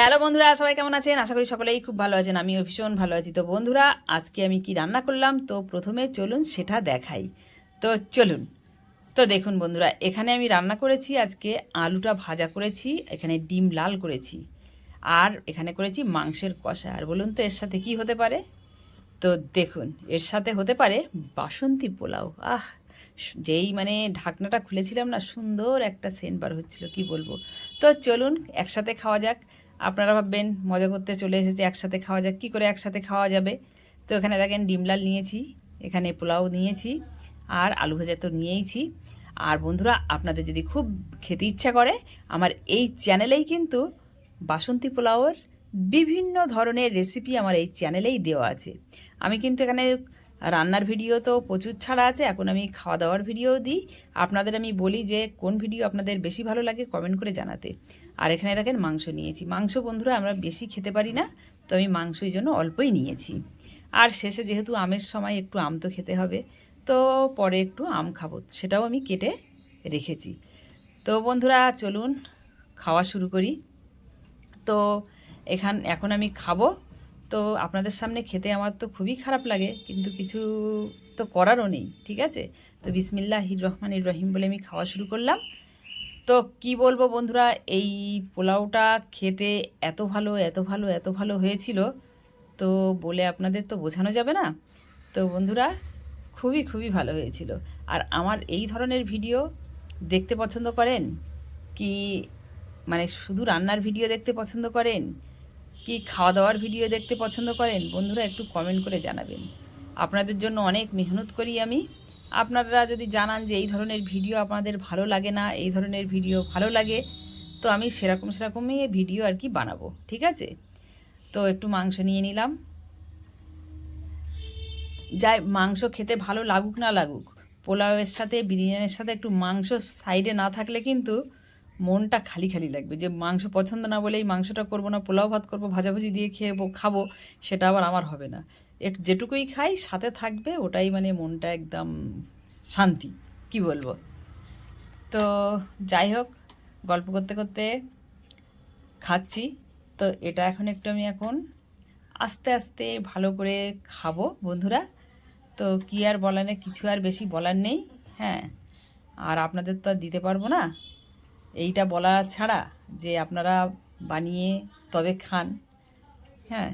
Hello বন্ধুরা, সবাই কেমন আছেন? আশা করি সকলেই খুব ভালো আছেন। আমিও ভীষণ ভালো আছি। তো বন্ধুরা, আজকে আমি কি রান্না করলাম তো প্রথমে চলুন সেটা দেখাই। তো চলুন। তো দেখুন বন্ধুরা, এখানে আমি রান্না করেছি আজকে আলুটা ভাজা করেছি, এখানে ডিম লাল করেছি, আর এখানে করেছি মাংসের কষা। আর বলুন তো এর সাথে কি হতে পারে? তো দেখুন, এর সাথে হতে পারে বাসন্তী পোলাও। যেই মানে ঢাকনাটা খুলেছিলাম না, সুন্দর একটা সেন্ট বার হচ্ছিল, কি বলবো। তো চলুন একসাথে খাওয়া যাক। আপনারা ভাববেন মজা করতে চলে এসেছে, একসাথে খাওয়া যাক। কী করে একসাথে খাওয়া যাবে? তো এখানে দেখেন ডিম লাল নিয়েছি, এখানে পোলাও নিয়েছি, আর আলু ভাজা তো নিয়েইছি। আর বন্ধুরা, আপনাদের যদি খুব খেতে ইচ্ছা করে, আমার এই চ্যানেলেই কিন্তু বাসন্তী পোলাওয়ের বিভিন্ন ধরনের রেসিপি আমার এই চ্যানেলেই দেওয়া আছে। আমি কিন্তু এখানে রান্নার ভিডিও তো প্রচুর ছাড়া আছে, এখন আমি খাওয়া দাওয়ার ভিডিও দিই। আপনাদের আমি বলি যে কোন ভিডিও আপনাদের বেশি ভালো লাগে কমেন্ট করে জানাতে। আর এখানে দেখেন মাংস নিয়েছি। মাংস বন্ধুরা আমরা বেশি খেতে পারি না, তো আমি মাংসের জন্য অল্পই নিয়েছি। আর শেষে যেহেতু আমের সময় একটু আম তো খেতে হবে, তো পরে একটু আম খাবো, সেটাও আমি কেটে রেখেছি। তো বন্ধুরা চলুন খাওয়া শুরু করি। তো এখন আমি খাবো। তো আপনাদের সামনে খেতে আমার তো খুবই খারাপ লাগে, কিন্তু কিছু তো করারও নেই, ঠিক আছে। তো বিসমিল্লাহির রহমানির রহিম বলে আমি খাওয়া শুরু করলাম। তো কি বলবো বন্ধুরা, এই পোলাওটা খেতে এত ভালো এত ভালো এত ভালো হয়েছিল, তো বলে আপনাদের তো বোঝানো যাবে না। তো বন্ধুরা, খুবই খুবই ভালো হয়েছিল। আর আমার এই ধরনের ভিডিও দেখতে পছন্দ করেন কি? মানে শুধু রান্নার ভিডিও দেখতে পছন্দ করেন কি খাওয়া দাওয়ার ভিডিও দেখতে পছন্দ করেন? বন্ধুরা একটু কমেন্ট করে জানাবেন। আপনাদের জন্য অনেক মেহনত করি আমি। আপনারা যদি জানান যে এই ধরনের ভিডিও আপনাদের ভালো লাগে না, এই ধরনের ভিডিও ভালো লাগে, তো আমি সেরকমই ভিডিও আর কি বানাবো, ঠিক আছে। তো একটু মাংস নিয়ে নিলাম। যাই, মাংস খেতে ভালো লাগুক না লাগুক, পোলাওয়ের সাথে বিরিয়ানির সাথে একটু মাংস সাইডে না থাকলে কিন্তু মনটা খালি খালি লাগবে। যে মাংস পছন্দ না বলেই মাংসটা করবো না, পোলাও ভাত করবো, ভাজাভুজি দিয়ে খাবো, সেটা আবার আমার হবে না। যেটুকুই খাই সাথে থাকবে, ওটাই মানে মনটা একদম শান্তি, কি বলবো। তো যাই হোক, গল্প করতে করতে খাচ্ছি। তো এটা এখন আস্তে আস্তে ভালো করে খাবো বন্ধুরা। তো কী আর বলার নেই, কিছু আর বেশি বলার নেই। হ্যাঁ, আর আপনাদের তো আর দিতে পারবো না এইটা বলা ছাড়া যে আপনারা বানিয়ে তবে খান। হ্যাঁ,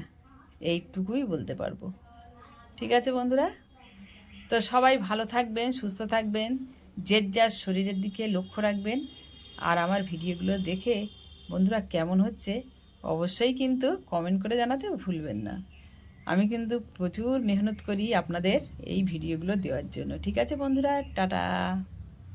এইটুকুই বলতে পারবো। ঠিক আছে বন্ধুরা, তো সবাই ভালো থাকবেন, সুস্থ থাকবেন, যে যার শরীরের দিকে লক্ষ্য রাখবেন। আর আমার ভিডিওগুলো দেখে বন্ধুরা কেমন হচ্ছে অবশ্যই কিন্তু কমেন্ট করে জানাতে ভুলবেন না। আমি কিন্তু প্রচুর মেহনত করি আপনাদের এই ভিডিওগুলো দেওয়ার জন্য। ঠিক আছে বন্ধুরা, টাটা।